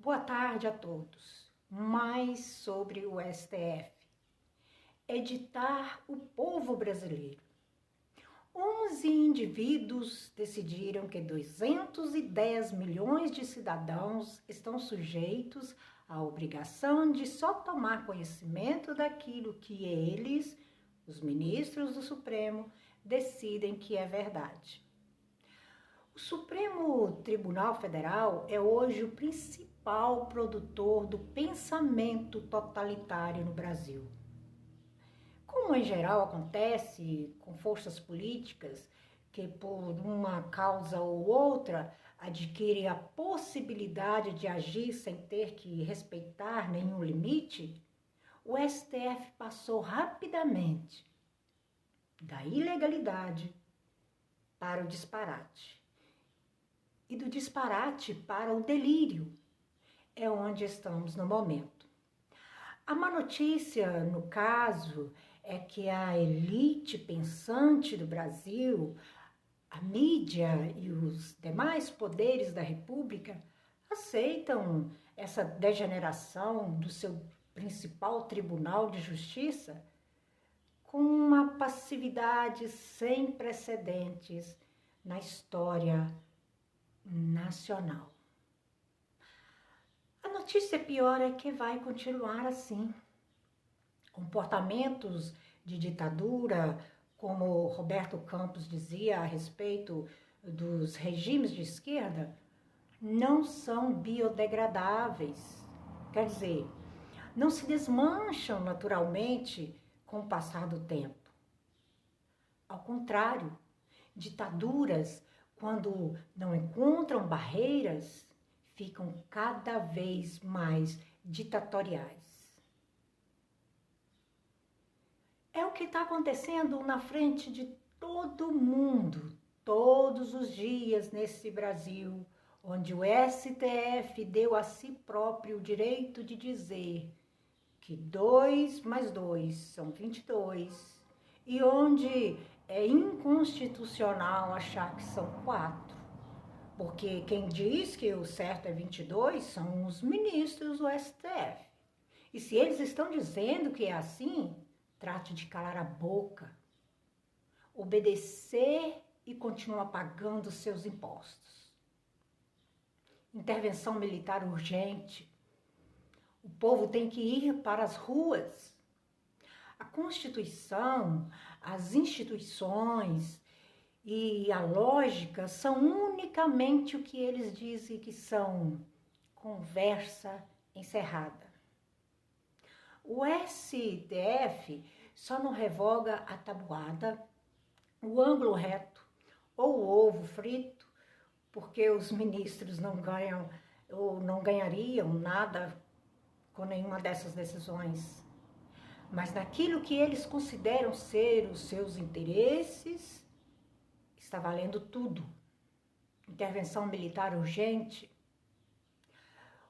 Boa tarde a todos. Mais sobre o STF. Editar o povo brasileiro. 11 indivíduos decidiram que 210 milhões de cidadãos estão sujeitos à obrigação de só tomar conhecimento daquilo que eles, os ministros do Supremo, decidem que é verdade. O Supremo Tribunal Federal é hoje o principal produtor do pensamento totalitário no Brasil. Como em geral acontece com forças políticas que por uma causa ou outra adquirem a possibilidade de agir sem ter que respeitar nenhum limite, o STF passou rapidamente da ilegalidade para o disparate. E do disparate para o delírio, é onde estamos no momento. A má notícia, no caso, é que a elite pensante do Brasil, a mídia e os demais poderes da República aceitam essa degeneração do seu principal tribunal de justiça com uma passividade sem precedentes na história nacional. A notícia pior é que vai continuar assim. Comportamentos de ditadura, como Roberto Campos dizia a respeito dos regimes de esquerda, não são biodegradáveis. Quer dizer, não se desmancham naturalmente com o passar do tempo. Ao contrário, ditaduras, quando não encontram barreiras, ficam cada vez mais ditatoriais. É o que está acontecendo na frente de todo mundo, todos os dias nesse Brasil, onde o STF deu a si próprio o direito de dizer que 2 mais 2 são 22, e onde é inconstitucional achar que são 4, porque quem diz que o certo é 22 são os ministros do STF. E se eles estão dizendo que é assim, trate de calar a boca, obedecer e continuar pagando seus impostos. Intervenção militar urgente. O povo tem que ir para as ruas. A Constituição, as instituições e a lógica são unicamente o que eles dizem que são: conversa encerrada. O STF só não revoga a tabuada, o ângulo reto ou o ovo frito, porque os ministros não ganham ou não ganhariam nada com nenhuma dessas decisões. Mas naquilo que eles consideram ser os seus interesses, está valendo tudo. Intervenção militar urgente.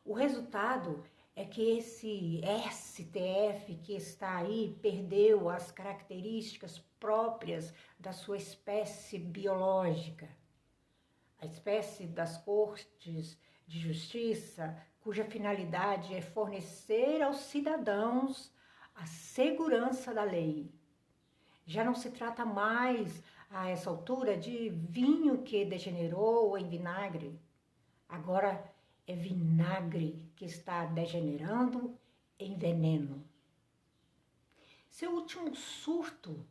O resultado é que esse STF que está aí perdeu as características próprias da sua espécie biológica. A espécie das cortes de justiça, cuja finalidade é fornecer aos cidadãos a segurança da lei. Já não se trata mais, a essa altura, de vinho que degenerou em vinagre. Agora é vinagre que está degenerando em veneno. Seu último surto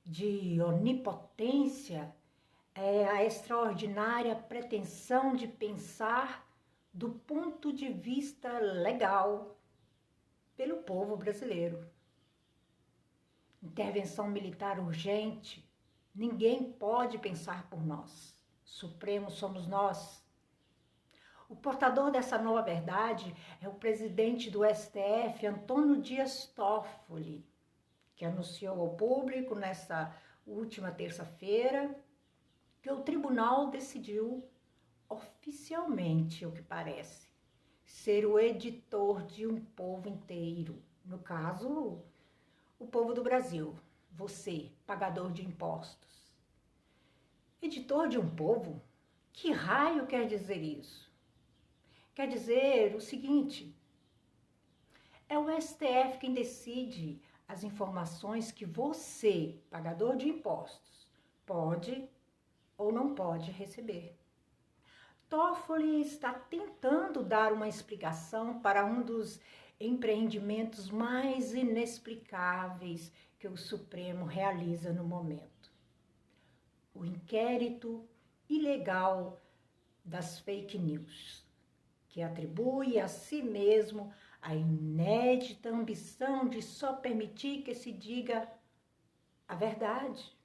de onipotência é a extraordinária pretensão de pensar do ponto de vista legal pelo povo brasileiro. Intervenção militar urgente. Ninguém pode pensar por nós. Supremo somos nós. O portador dessa nova verdade é o presidente do STF, Antônio Dias Toffoli, que anunciou ao público nesta última terça-feira que o tribunal decidiu oficialmente, o que parece, ser o editor de um povo inteiro. No caso, o povo do Brasil, você, pagador de impostos. Editor de um povo? Que raio quer dizer isso? quer dizer o seguinte: é o STF quem decide as informações que você, pagador de impostos, pode ou não pode receber. Toffoli está tentando dar uma explicação para um dos empreendimentos mais inexplicáveis que o Supremo realiza no momento: o inquérito ilegal das fake news, que atribui a si mesmo a inédita ambição de só permitir que se diga a verdade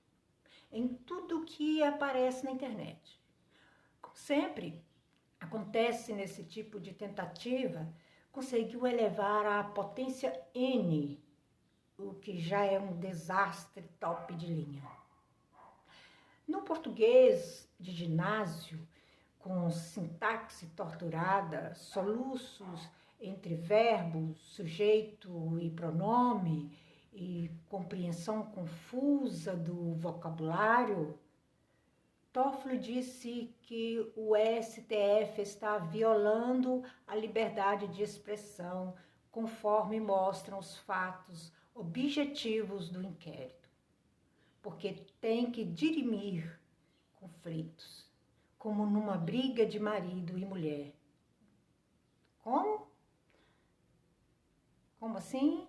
em tudo que aparece na internet. Como sempre acontece nesse tipo de tentativa, conseguiu elevar à potência N, o que já é um desastre top de linha. No português de ginásio, com sintaxe torturada, soluços entre verbos, sujeito e pronome e compreensão confusa do vocabulário, Toffoli disse que o STF está violando a liberdade de expressão, conforme mostram os fatos objetivos do inquérito, porque tem que dirimir conflitos, como numa briga de marido e mulher. Como? Como assim?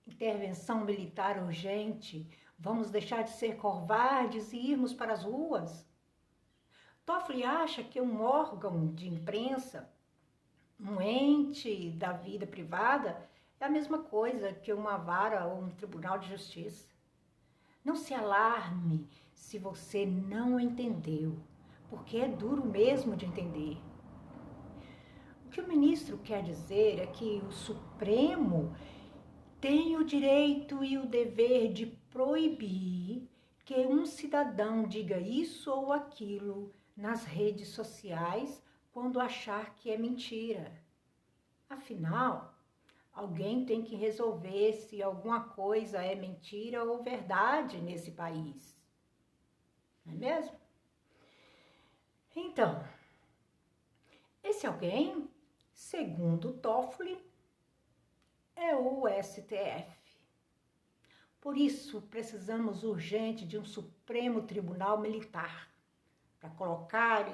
Intervenção militar urgente. Vamos deixar de ser covardes e irmos para as ruas? Toffoli acha que um órgão de imprensa, um ente da vida privada, é a mesma coisa que uma vara ou um tribunal de justiça. Não se alarme se você não entendeu, porque é duro mesmo de entender. O que o ministro quer dizer é que o Supremo tem o direito e o dever de proibir que um cidadão diga isso ou aquilo nas redes sociais quando achar que é mentira. Afinal, alguém tem que resolver se alguma coisa é mentira ou verdade nesse país. Não é mesmo? Então, esse alguém, segundo Toffoli, é o STF. Por isso, precisamos urgente de um Supremo Tribunal Militar para colocar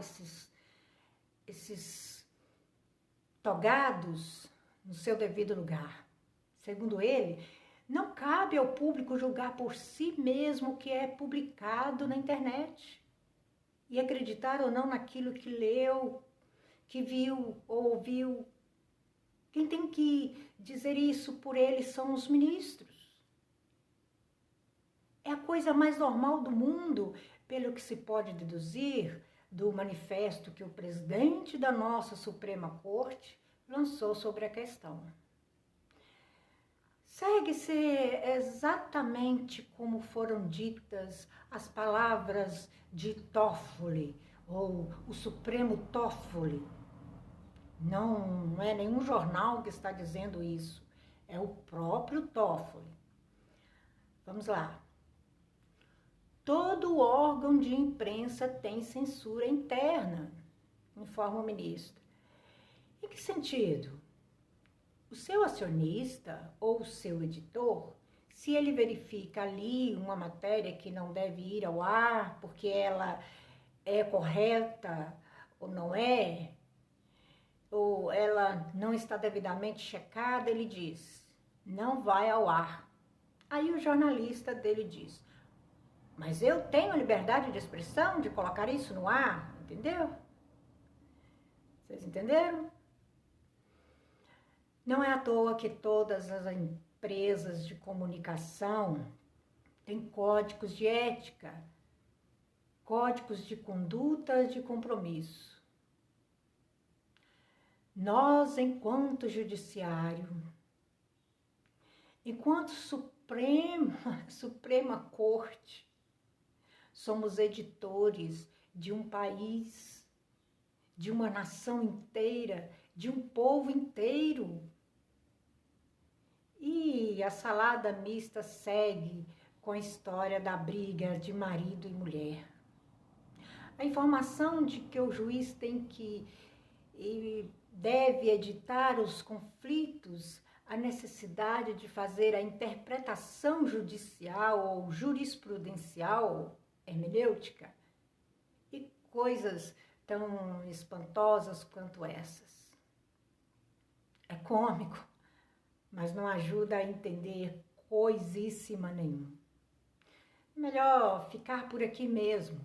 esses togados no seu devido lugar. Segundo ele, não cabe ao público julgar por si mesmo o que é publicado na internet e acreditar ou não naquilo que leu, que viu ou ouviu. Quem tem que dizer isso por ele são os ministros. É a coisa mais normal do mundo, pelo que se pode deduzir do manifesto que o presidente da nossa Suprema Corte lançou sobre a questão. Segue-se exatamente como foram ditas as palavras de Toffoli, ou o Supremo Toffoli. Não é nenhum jornal que está dizendo isso, é o próprio Toffoli. Vamos lá. Todo órgão de imprensa tem censura interna, informa o ministro. Em que sentido? O seu acionista ou o seu editor, se ele verifica ali uma matéria que não deve ir ao ar porque ela é correta ou não é, ou ela não está devidamente checada, ele diz, não vai ao ar. Aí o jornalista dele diz, mas eu tenho a liberdade de expressão de colocar isso no ar, entendeu? Vocês entenderam? Não é à toa que todas as empresas de comunicação têm códigos de ética, códigos de conduta de compromisso. Nós, enquanto judiciário, enquanto Suprema Corte, somos editores de um país, de uma nação inteira, de um povo inteiro. E a salada mista segue com a história da briga de marido e mulher. A informação de que o juiz tem que e deve editar os conflitos, a necessidade de fazer a interpretação judicial ou jurisprudencial hermenêutica e coisas tão espantosas quanto essas. É cômico, mas não ajuda a entender coisíssima nenhuma. Melhor ficar por aqui mesmo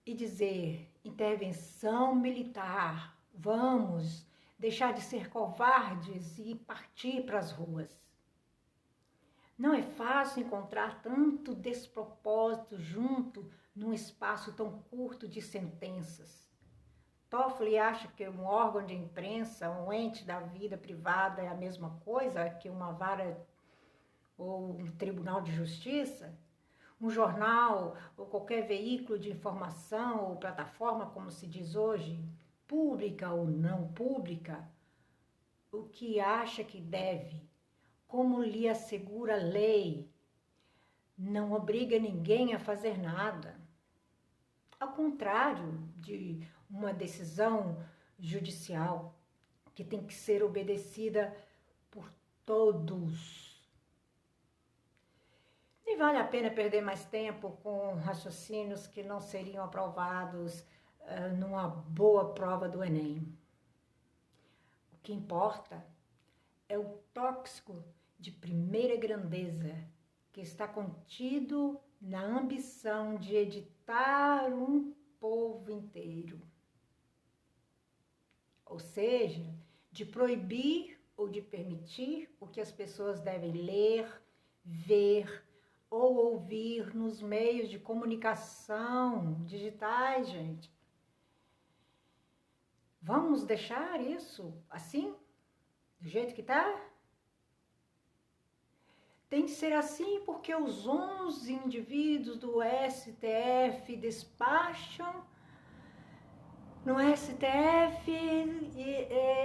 e dizer: intervenção militar, vamos deixar de ser covardes e partir para as ruas. Não é fácil encontrar tanto despropósito junto num espaço tão curto de sentenças. Toffoli acha que um órgão de imprensa, um ente da vida privada, é a mesma coisa que uma vara ou um tribunal de justiça? Um jornal ou qualquer veículo de informação ou plataforma, como se diz hoje, pública ou não pública, o que acha que deve, como lhe assegura a lei, não obriga ninguém a fazer nada. Ao contrário de uma decisão judicial que tem que ser obedecida por todos. Nem vale a pena perder mais tempo com raciocínios que não seriam aprovados numa boa prova do Enem. O que importa é o tóxico de primeira grandeza que está contido na ambição de editar um povo inteiro. Ou seja, de proibir ou de permitir o que as pessoas devem ler, ver ou ouvir nos meios de comunicação digitais, gente. Vamos deixar isso assim, do jeito que tá? Tem que ser assim porque os 11 indivíduos do STF despacham no STF,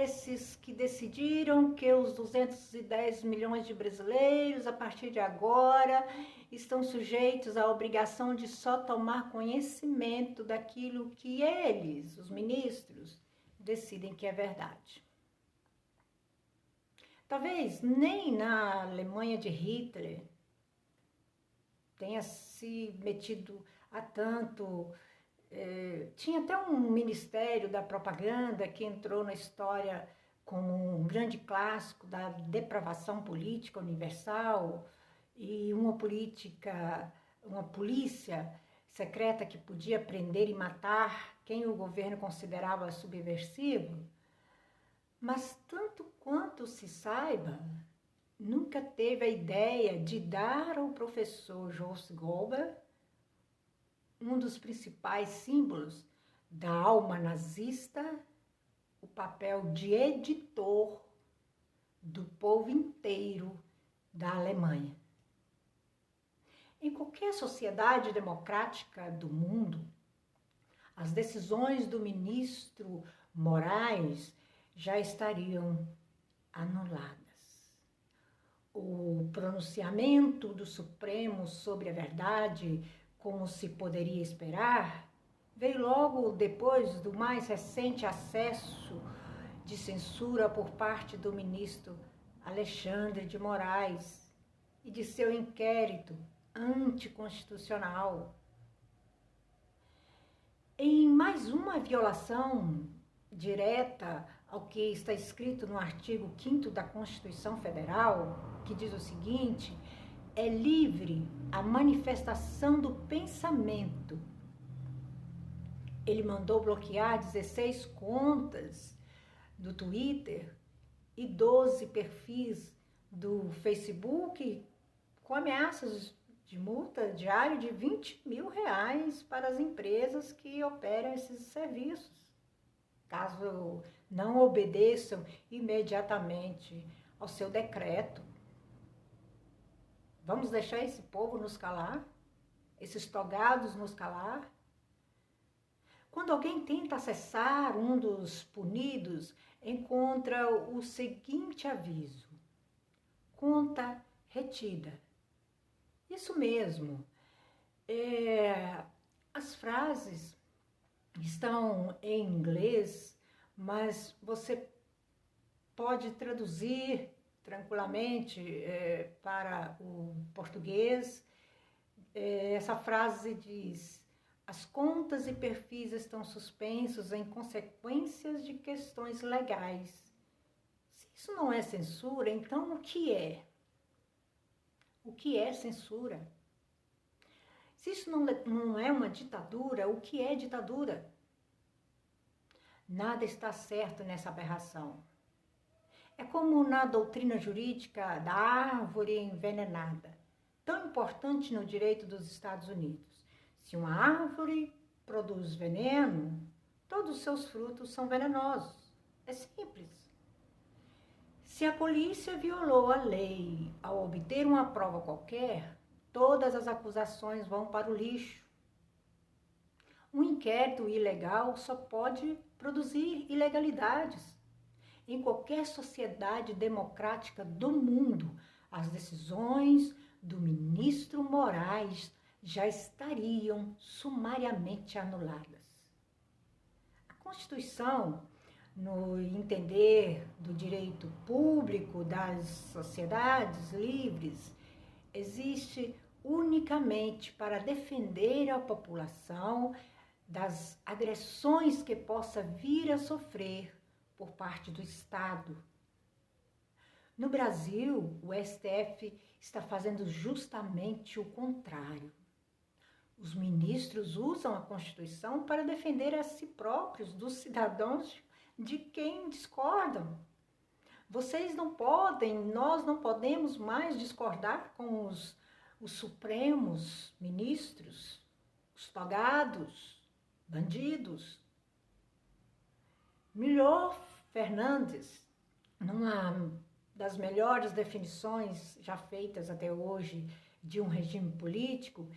esses que decidiram que os 210 milhões de brasileiros, a partir de agora, estão sujeitos à obrigação de só tomar conhecimento daquilo que eles, os ministros, decidem que é verdade. Talvez nem na Alemanha de Hitler tenha se metido a tanto. Tinha até um ministério da propaganda que entrou na história como um grande clássico da depravação política universal e uma polícia secreta que podia prender e matar quem o governo considerava subversivo. Mas tanto quanto se saiba, nunca teve a ideia de dar ao professor Joseph Goebbels, um dos principais símbolos da alma nazista, o papel de editor do povo inteiro da Alemanha. Em qualquer sociedade democrática do mundo, as decisões do ministro Moraes já estariam anuladas. O pronunciamento do Supremo sobre a verdade, como se poderia esperar, veio logo depois do mais recente acesso de censura por parte do ministro Alexandre de Moraes e de seu inquérito anticonstitucional. Em mais uma violação direta ao que está escrito no artigo 5º da Constituição Federal, que diz o seguinte: é livre a manifestação do pensamento. Ele mandou bloquear 16 contas do Twitter e 12 perfis do Facebook com ameaças de multa diária de R$20 mil para as empresas que operam esses serviços, caso não obedeçam imediatamente ao seu decreto. Vamos deixar esse povo nos calar? Esses togados nos calar? Quando alguém tenta acessar um dos punidos, encontra o seguinte aviso: conta retida. Isso mesmo. As frases estão em inglês, mas você pode traduzir tranquilamente para o português. Essa frase diz: as contas e perfis estão suspensos em consequências de questões legais. Se isso não é censura, então o que é? O que é censura? Se isso não é uma ditadura, o que é ditadura? Nada está certo nessa aberração. É como na doutrina jurídica da árvore envenenada, tão importante no direito dos Estados Unidos. Se uma árvore produz veneno, todos os seus frutos são venenosos. É simples. Se a polícia violou a lei ao obter uma prova qualquer, todas as acusações vão para o lixo. Um inquérito ilegal só pode produzir ilegalidades. Em qualquer sociedade democrática do mundo, as decisões do ministro Moraes já estariam sumariamente anuladas. A Constituição, no entender do direito público das sociedades livres, existe unicamente para defender a população das agressões que possa vir a sofrer por parte do Estado. No Brasil, o STF está fazendo justamente o contrário. Os ministros usam a Constituição para defender a si próprios dos cidadãos de quem discordam. Vocês não podem, nós não podemos mais discordar com os supremos ministros, os togados, bandidos. Milor Fernandes, numa das melhores definições já feitas até hoje de um regime político,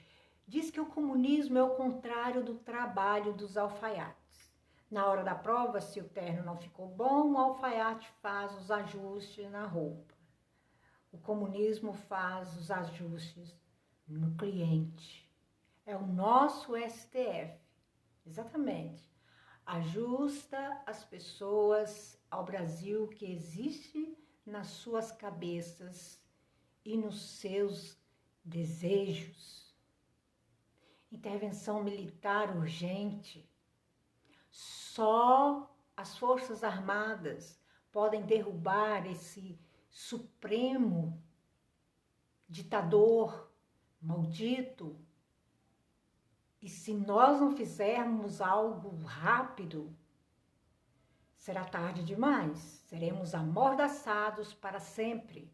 diz que o comunismo é o contrário do trabalho dos alfaiates. Na hora da prova, se o terno não ficou bom, o alfaiate faz os ajustes na roupa. O comunismo faz os ajustes no cliente. É o nosso STF, exatamente. Ajusta as pessoas ao Brasil que existe nas suas cabeças e nos seus desejos. Intervenção militar urgente. Só as Forças Armadas podem derrubar esse supremo ditador maldito. E se nós não fizermos algo rápido, será tarde demais. Seremos amordaçados para sempre.